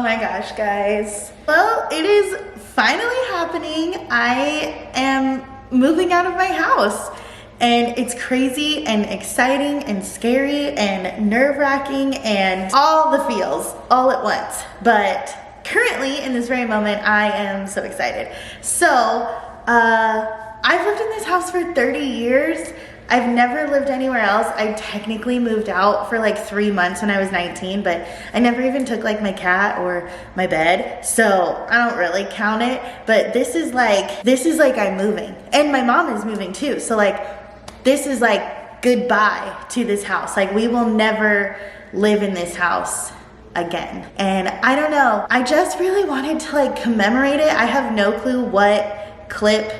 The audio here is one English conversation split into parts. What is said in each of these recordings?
my gosh, guys. Well, it is finally happening. I am moving out of my house. And it's crazy and exciting and scary and nerve-wracking and all the feels all at once. But currently, in this very moment, I am so excited. So, I've lived in this house for 30 years. I've never lived anywhere else. I technically moved out for like 3 months when I was 19, but I never even took like my cat or my bed. So I don't really count it, but this is like I'm moving. And my mom is moving too. So like, this is like goodbye to this house. Like we will never live in this house again. And I don't know, I just really wanted to like commemorate it. I have no clue what clip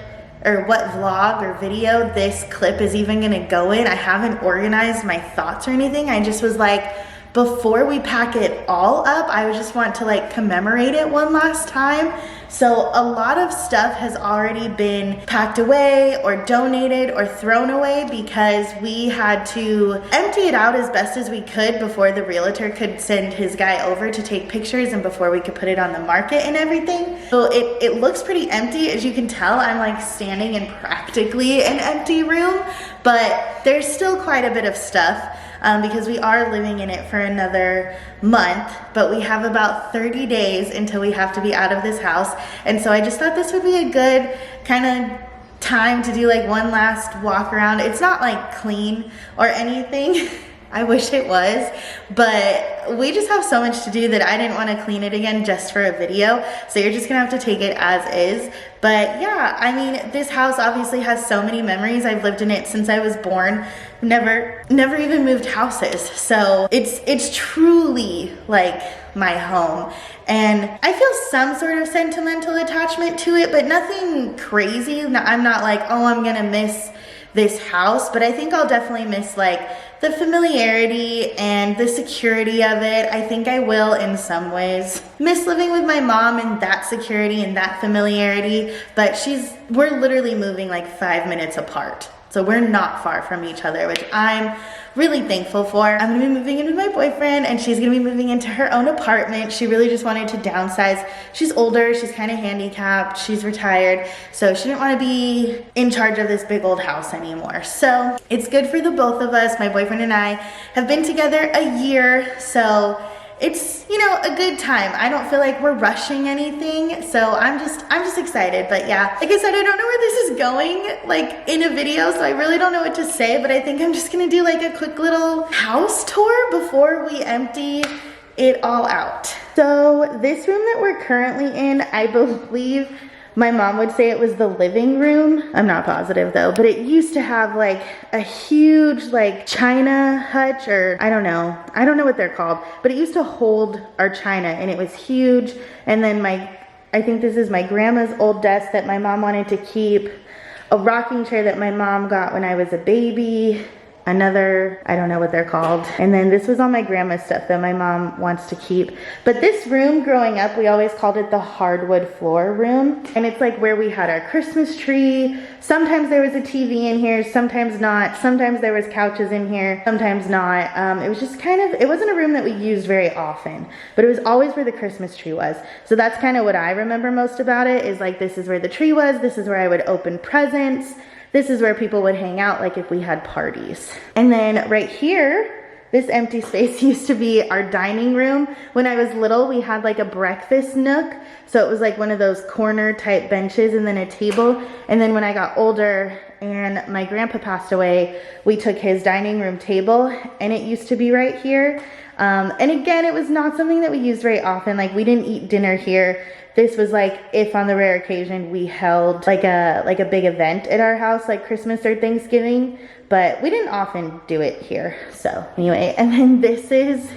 or what vlog or video this clip is even gonna go in. I haven't organized my thoughts or anything. I just was like, before we pack it all up, I just want to like commemorate it one last time. So a lot of stuff has already been packed away or donated or thrown away because we had to empty it out as best as we could before the realtor could send his guy over to take pictures and before we could put it on the market and everything. So it looks pretty empty. As you can tell, I'm like standing in practically an empty room, but there's still quite a bit of stuff. Because we are living in it for another month, but we have about 30 days until we have to be out of this house. And so I just thought this would be a good kind of time to do like one last walk around. It's not like clean or anything. I wish it was, but we just have so much to do that I didn't want to clean it again just for a video. So you're just gonna have to take it as is. But yeah, I mean, this house obviously has so many memories. I've lived in it since I was born. Never even moved houses. So it's truly like my home. And I feel some sort of sentimental attachment to it, but nothing crazy. I'm not like, oh, I'm gonna miss this house, but I think I'll definitely miss like the familiarity and the security of it. I think I will in some ways miss living with my mom and that security and that familiarity, but we're literally moving like 5 minutes apart. So we're not far from each other, which I'm really thankful for. I'm gonna be moving in with my boyfriend and she's gonna be moving into her own apartment. She really just wanted to downsize. She's older, she's kind of handicapped, she's retired, so she didn't want to be in charge of this big old house anymore. So it's good for the both of us. My boyfriend and I have been together a year, so it's, you know, a good time. I don't feel like we're rushing anything, so I'm just excited. But yeah, like I said, I don't know where this is going like in a video, so I really don't know what to say, but I think I'm just gonna do like a quick little house tour before we empty it all out. So this room that we're currently in, I believe my mom would say it was the living room. I'm not positive though, but it used to have like a huge like china hutch, or I don't know what they're called, but it used to hold our china and it was huge. And then I think this is my grandma's old desk that my mom wanted to keep, a rocking chair that my mom got when I was a baby, another, I don't know what they're called. And then this was all my grandma's stuff that my mom wants to keep. But this room growing up, we always called it the hardwood floor room. And it's like where we had our Christmas tree. Sometimes there was a TV in here, sometimes not. Sometimes there was couches in here, sometimes not. It was just kind of, it wasn't a room that we used very often, but it was always where the Christmas tree was. So that's kind of what I remember most about it, is like, this is where the tree was, this is where I would open presents. This is where people would hang out, like if we had parties. And then right here, this empty space used to be our dining room. When I was little, we had like a breakfast nook. So it was like one of those corner type benches and then a table. And then when I got older and my grandpa passed away, we took his dining room table and it used to be right here. And again, it was not something that we used very often. Like we didn't eat dinner here. This was like if on the rare occasion we held like a big event at our house, like Christmas or Thanksgiving, but we didn't often do it here. So anyway, and then this is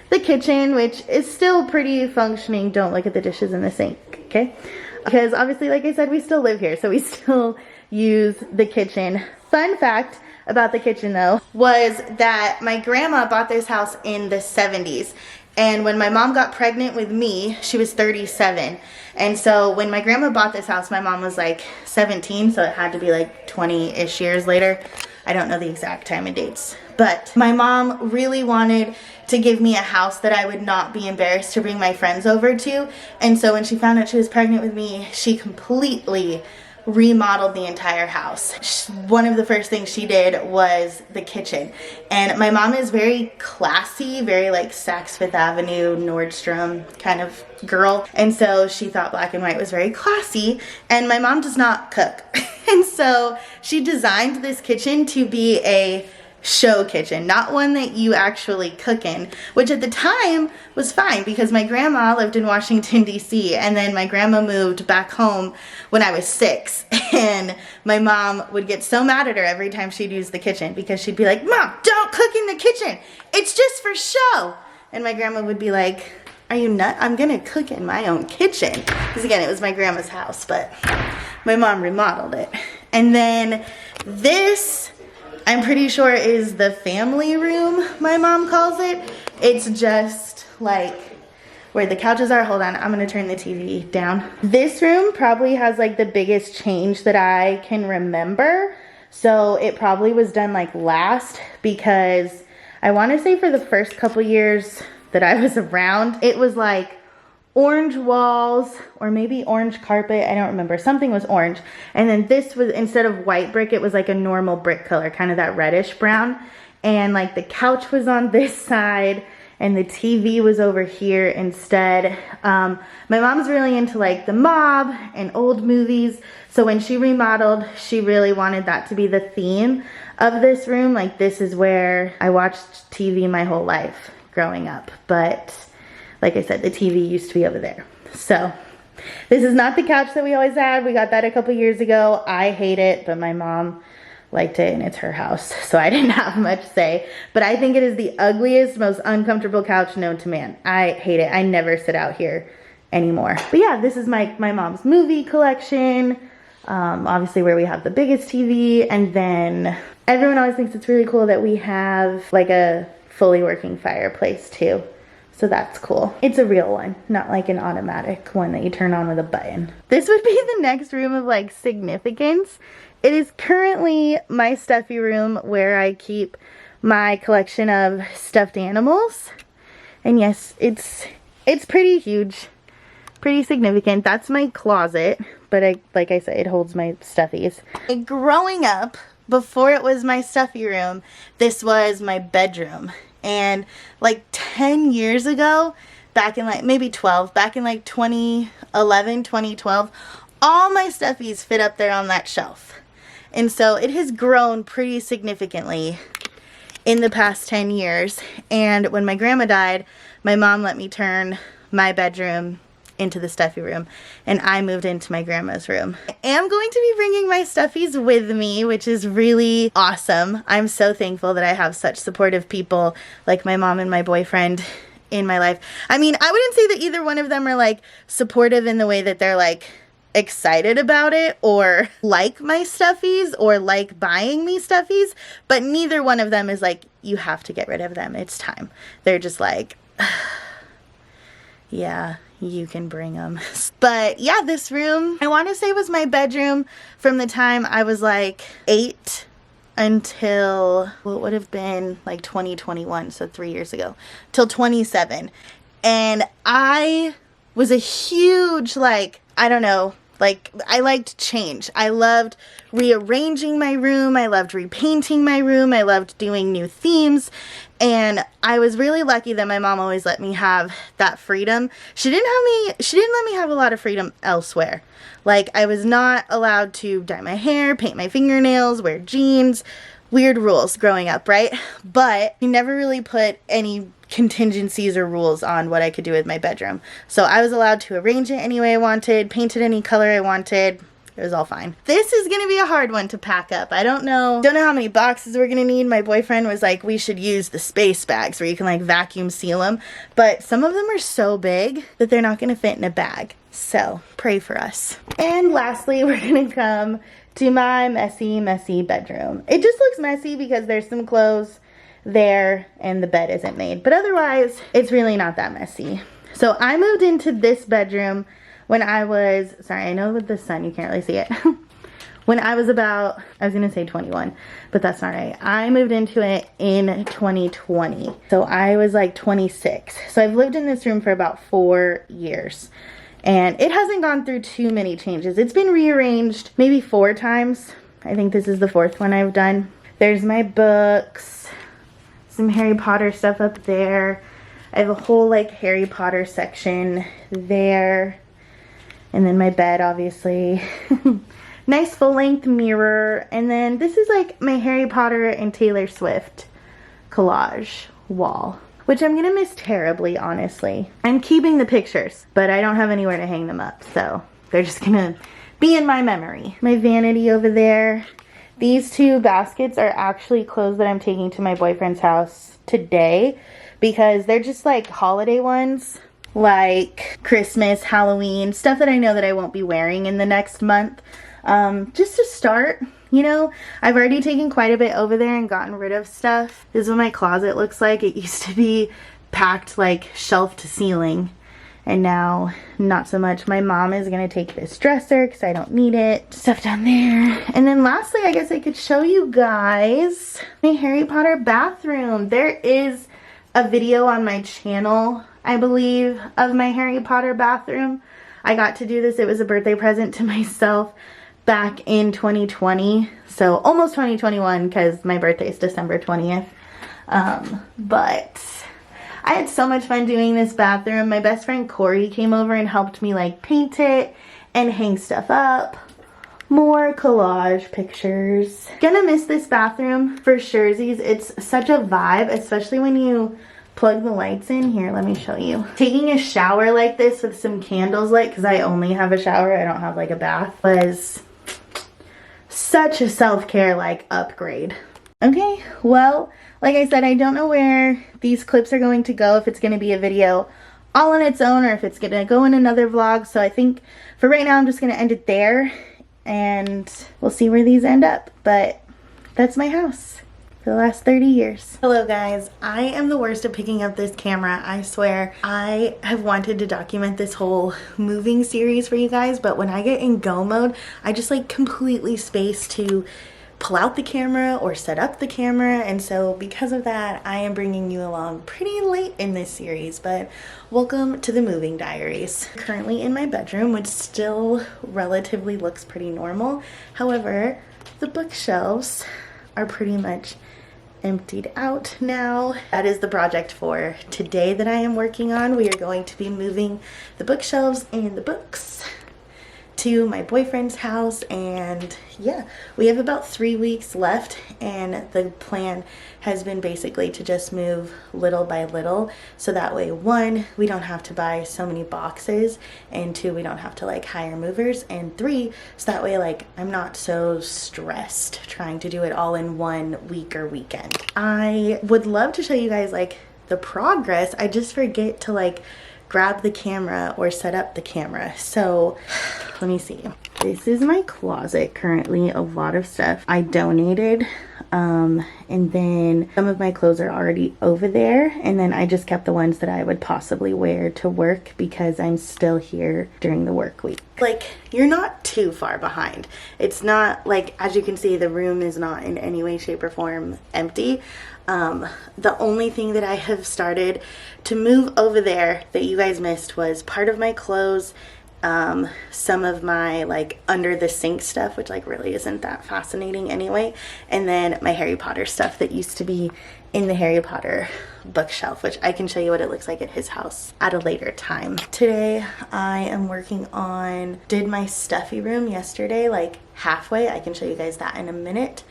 the kitchen, which is still pretty functioning. Don't look at the dishes in the sink, okay? Because obviously, like I said, we still live here, so we still use the kitchen. Fun fact about the kitchen though was that my grandma bought this house in the 70s. And when my mom got pregnant with me, she was 37. And so when my grandma bought this house, my mom was like 17, so it had to be like 20-ish years later. I don't know the exact time and dates. But my mom really wanted to give me a house that I would not be embarrassed to bring my friends over to. And so when she found out she was pregnant with me, she completely remodeled the entire house. One of the first things she did was the kitchen. And my mom is very classy, very like Saks Fifth Avenue, Nordstrom kind of girl. And so she thought black and white was very classy. And my mom does not cook. And so she designed this kitchen to be a show kitchen, not one that you actually cook in, which at the time was fine because my grandma lived in Washington, D.C. and then my grandma moved back home when I was 6, and my mom would get so mad at her every time she'd use the kitchen because she'd be like, "Mom, don't cook in the kitchen. It's just for show." And my grandma would be like, "Are you nut? I'm gonna cook in my own kitchen." Because again, it was my grandma's house, but my mom remodeled it. And then this, I'm pretty sure, is the family room, my mom calls it. It's just like where the couches are. Hold on, I'm gonna turn the TV down. This room probably has like the biggest change that I can remember. So it probably was done like last, because I wanna say for the first couple years that I was around, it was like orange walls or maybe orange carpet. I don't remember. Something was orange. And then this was, instead of white brick, it was like a normal brick color, kind of that reddish brown. And like the couch was on this side and the TV was over here instead. My mom's really into like The Mob and old movies. So when she remodeled, she really wanted that to be the theme of this room. Like, this is where I watched TV my whole life growing up. But like I said, the TV used to be over there. So this is not the couch that we always had. We got that a couple years ago. I hate it, but my mom liked it and it's her house, so I didn't have much say. But I think it is the ugliest, most uncomfortable couch known to man. I hate it. I never sit out here anymore. But yeah, this is my mom's movie collection. Obviously where we have the biggest TV. And then everyone always thinks it's really cool that we have like a fully working fireplace too. So that's cool. It's a real one, not like an automatic one that you turn on with a button. This would be the next room of like significance. It is currently my stuffy room where I keep my collection of stuffed animals. And yes, it's pretty huge, pretty significant. That's my closet, but like I said, it holds my stuffies. Growing up, before it was my stuffy room, this was my bedroom. And like 10 years ago, back in like maybe 12, back in like 2011, 2012, all my stuffies fit up there on that shelf. And so it has grown pretty significantly in the past 10 years. And when my grandma died, my mom let me turn my bedroom into the stuffy room, and I moved into my grandma's room. I am going to be bringing my stuffies with me, which is really awesome. I'm so thankful that I have such supportive people like my mom and my boyfriend in my life. I mean, I wouldn't say that either one of them are like supportive in the way that they're like excited about it or like my stuffies or like buying me stuffies, but neither one of them is like, you have to get rid of them, it's time. They're just like, yeah, you can bring them. But yeah, this room, I want to say, was my bedroom from the time I was like 8 until, well, it would have been like 2021, so 3 years ago, till 27. And I was a huge, like, I don't know, like, I liked change. I loved rearranging my room. I loved repainting my room. I loved doing new themes. And I was really lucky that my mom always let me have that freedom. She didn't let me have a lot of freedom elsewhere. Like, I was not allowed to dye my hair, paint my fingernails, wear jeans, weird rules growing up, right? But he never really put any contingencies or rules on what I could do with my bedroom. So I was allowed to arrange it any way I wanted, paint it any color I wanted. It was all fine. This is gonna be a hard one to pack up. I don't know how many boxes we're gonna need. My boyfriend was like, we should use the space bags where you can like vacuum seal them. But some of them are so big that they're not gonna fit in a bag. So pray for us. And lastly, we're gonna come to my messy bedroom. It just looks messy because there's some clothes there and the bed isn't made. But otherwise, it's really not that messy. So I moved into this bedroom when I was, sorry, I know with the sun you can't really see it. when I was about, I was gonna say 21, but that's not right. I moved into it in 2020. So I was like 26. So I've lived in this room for about 4 years. And it hasn't gone through too many changes. It's been rearranged maybe 4 times. I think this is the 4th one I've done. There's my books, some Harry Potter stuff up there. I have a whole like Harry Potter section there. And then my bed, obviously. Nice full-length mirror. And then this is like my Harry Potter and Taylor Swift collage wall, which I'm gonna miss terribly, honestly. I'm keeping the pictures, but I don't have anywhere to hang them up, so they're just gonna be in my memory. My vanity over there. These 2 baskets are actually clothes that I'm taking to my boyfriend's house today because they're just like holiday ones, like Christmas, Halloween, stuff that I know that I won't be wearing in the next month. Just to start, you know, I've already taken quite a bit over there and gotten rid of stuff. This is what my closet looks like. It used to be packed like shelf to ceiling, and now not so much. My mom is gonna take this dresser because I don't need it. Stuff down there. And then lastly, I guess I could show you guys my Harry Potter bathroom. There is a video on my channel, I believe, of my Harry Potter bathroom. I got to do this. It was a birthday present to myself back in 2020, so almost 2021 because my birthday is December 20th. But I had so much fun doing this bathroom. My best friend Corey came over and helped me like paint it and hang stuff up. More collage pictures. Gonna miss this bathroom for surezies. It's such a vibe, especially when you plug the lights in. Here, let me show you. Taking a shower like this with some candles lit, because I only have a shower, I don't have like a bath, was such a self-care like upgrade. Okay, well, like I said, I don't know where these clips are going to go, if it's going to be a video all on its own or if it's going to go in another vlog. So I think for right now I'm just going to end it there and we'll see where these end up. But that's my house for the last 30 years. Hello guys, I am the worst at picking up this camera, I swear. I have wanted to document this whole moving series for you guys, but when I get in go mode, I just like completely space to pull out the camera or set up the camera, and so because of that I am bringing you along pretty late in this series. But welcome to the moving diaries. Currently in my bedroom, which still relatively looks pretty normal. However, the bookshelves are pretty much emptied out now. That is the project for today that I am working on. We are going to be moving the bookshelves and the books to my boyfriend's house, and yeah, we have about 3 weeks left, and the plan has been basically to just move little by little, so that way, 1, we don't have to buy so many boxes, and 2, we don't have to like hire movers, and 3, so that way like I'm not so stressed trying to do it all in 1 week or weekend. I would love to show you guys like the progress. I just forget to like grab the camera or set up the camera. So let me see. This is my closet currently. A lot of stuff I donated, and then some of my clothes are already over there, and then I just kept the ones that I would possibly wear to work because I'm still here during the work week. Like, you're not too far behind. It's not like, as you can see, the room is not in any way, shape, or form empty. The only thing that I have started to move over there that you guys missed was part of my clothes, some of my like under the sink stuff, which like really isn't that fascinating anyway, and then my Harry Potter stuff that used to be in the Harry Potter bookshelf, which I can show you what it looks like at his house at a later time. Today I am working on, did my stuffy room yesterday, like halfway. I can show you guys that in a minute.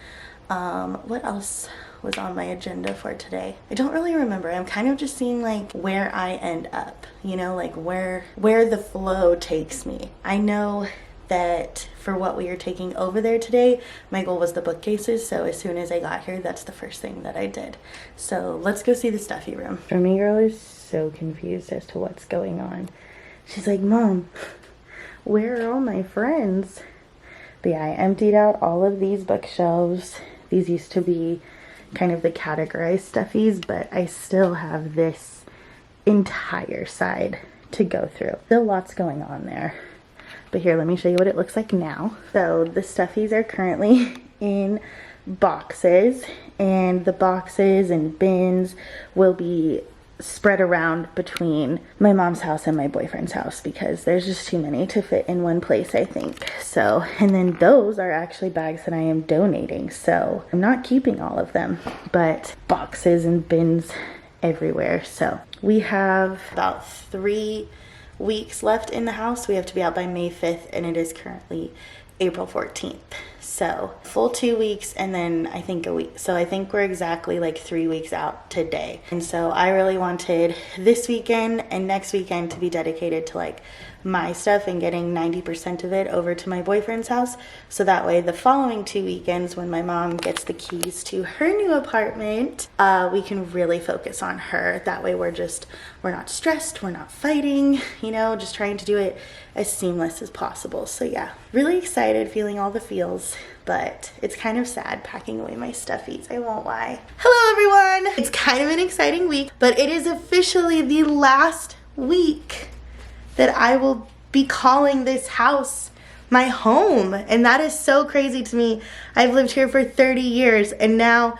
What else was on my agenda for today? I don't really remember. I'm kind of just seeing like where I end up, you know, like where the flow takes me. I know that for what we are taking over there today, my goal was the bookcases, so as soon as I got here, that's the first thing that I did. So let's go see the stuffy room. My girl is so confused as to what's going on. She's like, Mom, where are all my friends? But yeah, I emptied out all of these bookshelves. These used to be kind of the categorized stuffies, but I still have this entire side to go through. Still lots going on there. but here, let me show you what it looks like now. So the stuffies are currently in boxes, and the boxes and bins will be spread around between my mom's house and my boyfriend's house because there's just too many to fit in one place, I think. So, and then those are actually bags that I am donating, so I'm not keeping all of them, but boxes and bins everywhere. So we have about 3 weeks left in the house. We have to be out by May 5th, and it is currently April 14th. So full 2 weeks and then I think a week. So I think we're exactly like 3 weeks out today. And so I really wanted this weekend and next weekend to be dedicated to like my stuff and getting 90% of it over to my boyfriend's house. So that way the following 2 weekends when my mom gets the keys to her new apartment, we can really focus on her. That way we're not stressed, we're not fighting, you know, just trying to do it as seamless as possible. So yeah, really excited, feeling all the feels, but it's kind of sad packing away my stuffies, I won't lie. Hello everyone! It's kind of an exciting week, but it is officially the last week that I will be calling this house my home, and that is so crazy to me. I've lived here for 30 years, and now,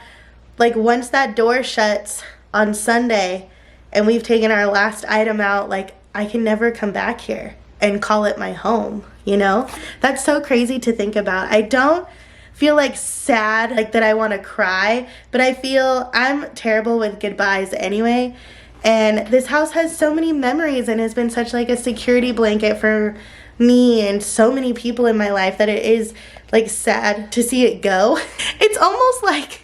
like, once that door shuts on Sunday and we've taken our last item out, like, I can never come back here and call it my home, you know? That's so crazy to think about. I don't feel like sad, like that I want to cry, but I feel I'm terrible with goodbyes anyway. And this house has so many memories and has been such like a security blanket for me and so many people in my life that it is like sad to see it go. It's almost like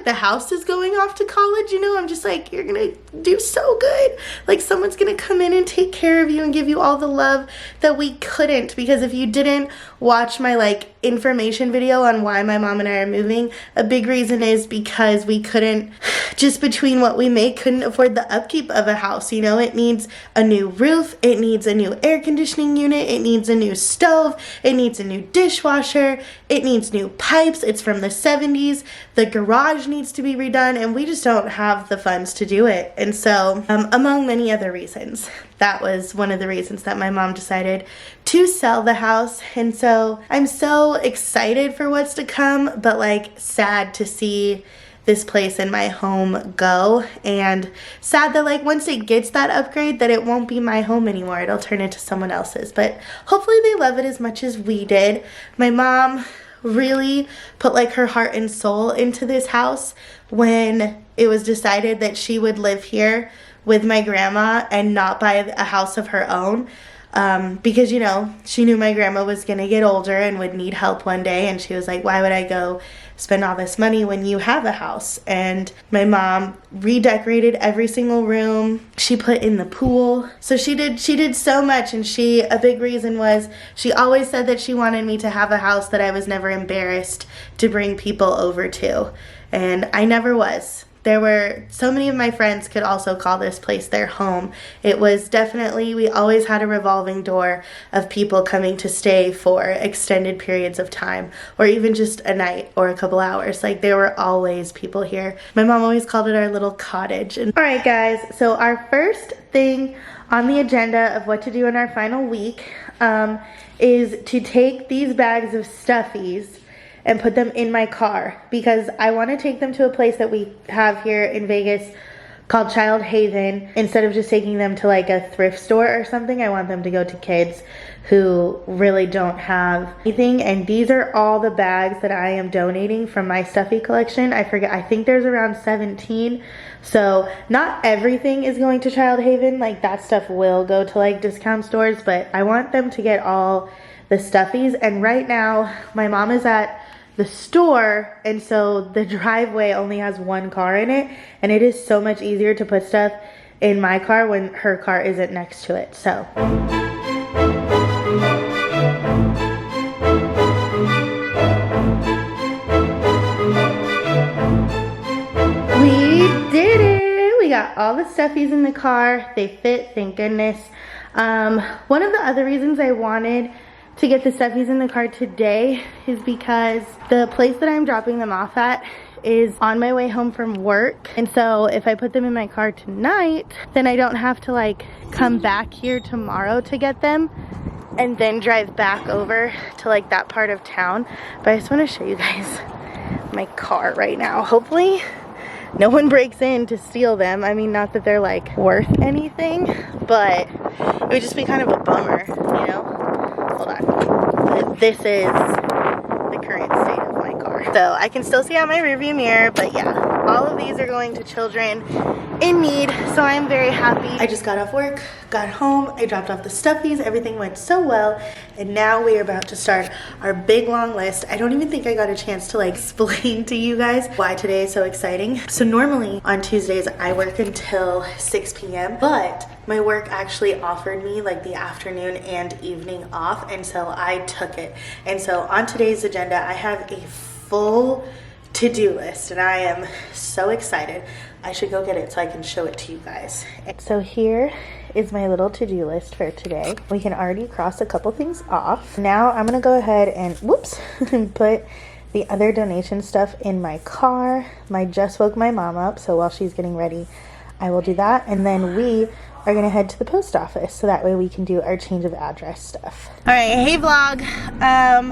the house is going off to college, you know? I'm just like, you're gonna do so good. Like someone's gonna come in and take care of you and give you all the love that we couldn't, because if you didn't watch my like information video on why my mom and I are moving, a big reason is because we couldn't, just between what we make, couldn't afford the upkeep of a house, you know? It needs a new roof, it needs a new air conditioning unit, it needs a new stove, it needs a new dishwasher, it needs new pipes, it's from the 70s, the garage needs to be redone, and we just don't have the funds to do it. And so, among many other reasons, that was one of the reasons that my mom decided to sell the house. And so I'm so excited for what's to come, but like sad to see this place in my home go, and sad that like once it gets that upgrade that it won't be my home anymore. It'll turn into someone else's, but hopefully they love it as much as we did. My mom really put like her heart and soul into this house when it was decided that she would live here with my grandma and not buy a house of her own. Because, you know, she knew my grandma was going to get older and would need help one day. And she was like, why would I go spend all this money when you have a house? And my mom redecorated every single room. She put in the pool. So she did so much. And a big reason was she always said that she wanted me to have a house that I was never embarrassed to bring people over to. And I never was. There were so many of my friends could also call this place their home. It was definitely, we always had a revolving door of people coming to stay for extended periods of time, or even just a night or a couple hours. Like there were always people here. My mom always called it our little cottage. And all right guys, so our first thing on the agenda of what to do in our final week is to take these bags of stuffies and put them in my car, because I want to take them to a place that we have here in Vegas called Child Haven. Instead of just taking them to like a thrift store or something, I want them to go to kids who really don't have anything. And these are all the bags that I am donating from my stuffy collection. I think there's around 17. So not everything is going to Child Haven. Like that stuff will go to like discount stores, but I want them to get all the stuffies. And right now my mom is at the store, and so the driveway only has one car in it, and it is so much easier to put stuff in my car when her car isn't next to it. So we did it. We got all the stuffies in the car. They fit, thank goodness. One of the other reasons I wanted to get the stuffies in the car today is because the place that I'm dropping them off at is on my way home from work. And so if I put them in my car tonight, then I don't have to like come back here tomorrow to get them. and then drive back over to like that part of town. But I just want to show you guys my car right now. Hopefully no one breaks in to steal them. I mean, not that they're like worth anything, but it would just be kind of a bummer, you know? Hold on. This is the current state of my car. So I can still see out my rearview mirror, but yeah, all of these are going to children in need, so I'm very happy. I just got off work, got home, I dropped off the stuffies, everything went so well, and now we are about to start our big long list. I don't even think I got a chance to like explain to you guys why today is so exciting. So normally on Tuesdays I work until 6 p.m. but my work actually offered me like the afternoon and evening off, and so I took it. And so on today's agenda I have a full to-do list, and I am so excited. I should go get it so I can show it to you guys. So here is my little to-do list for today. We can already cross a couple things off. Now I'm gonna go ahead and whoops put the other donation stuff in my car. I just woke my mom up, so while she's getting ready I will do that, and then we are gonna head to the post office so that way we can do our change of address stuff. All right, hey vlog.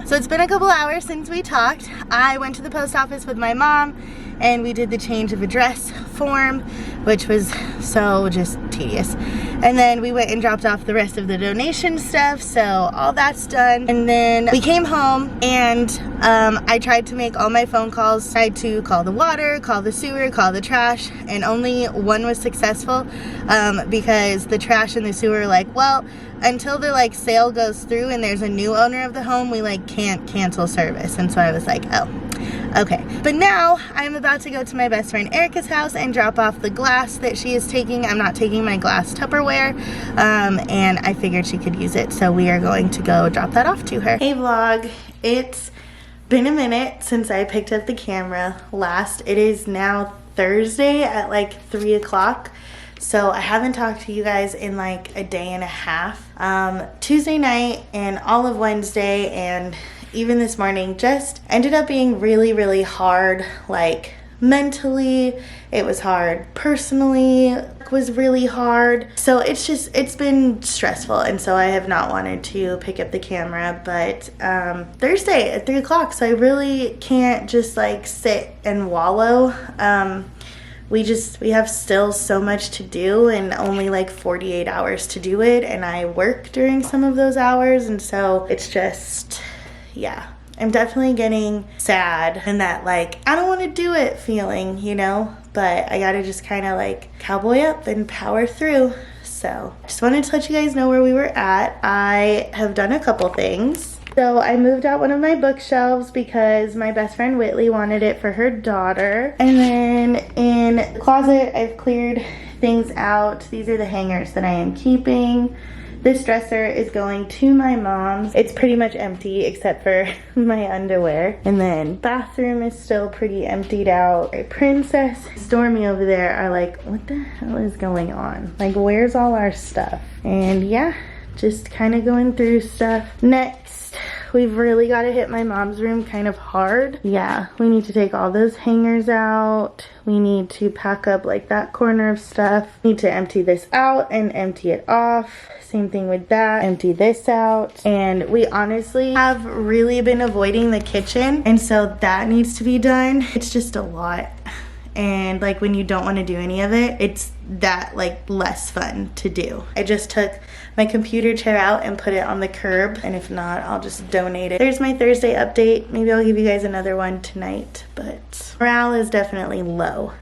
So it's been a couple hours since we talked. I went to the post office with my mom and we did the change of address form, which was so just tedious. And then we went and dropped off the rest of the donation stuff, so all that's done. And then we came home and I tried to make all my phone calls. Tried to call the water, call the sewer, call the trash, and only one was successful because the trash and the sewer were like, well, until the like sale goes through and there's a new owner of the home, we like can't cancel service. And so I was like, oh, okay. But now I'm about to go to my best friend Erica's house and drop off the glass that she is taking. I'm not taking my glass Tupperware, and I figured she could use it, so we are going to go drop that off to her. Hey vlog, it's been a minute since I picked up the camera last. It is now Thursday at like 3 o'clock. So I haven't talked to you guys in like a day and a half. Tuesday night and all of Wednesday and even this morning just ended up being really, really hard. Like mentally, it was hard. Personally, it was really hard. So it's been stressful, and so I have not wanted to pick up the camera. But Thursday at 3 o'clock, so I really can't just like sit and wallow. We have still so much to do and only like 48 hours to do it, and I work during some of those hours, and so it's just, yeah, I'm definitely getting sad and that like I don't want to do it feeling, you know, but I gotta just kind of like cowboy up and power through. So just wanted to let you guys know where we were at. I have done a couple things. So I moved out one of my bookshelves because my best friend Whitley wanted it for her daughter. And then in the closet, I've cleared things out. These are the hangers that I am keeping. This dresser is going to my mom's. It's pretty much empty except for my underwear. And then bathroom is still pretty emptied out. Princess, Stormy over there are like, what the hell is going on? Like, where's all our stuff? And yeah, just kind of going through stuff. Next, we've really got to hit my mom's room kind of hard. Yeah, we need to take all those hangers out. We need to pack up like that corner of stuff. Need to empty this out and empty it off. Same thing with that. Empty this out. And we honestly have really been avoiding the kitchen, and so that needs to be done. It's just a lot. And like when you don't want to do any of it, it's that like less fun to do. I just took my computer chair out and put it on the curb, and if not, I'll just donate it. There's my Thursday update. Maybe I'll give you guys another one tonight, but morale is definitely low.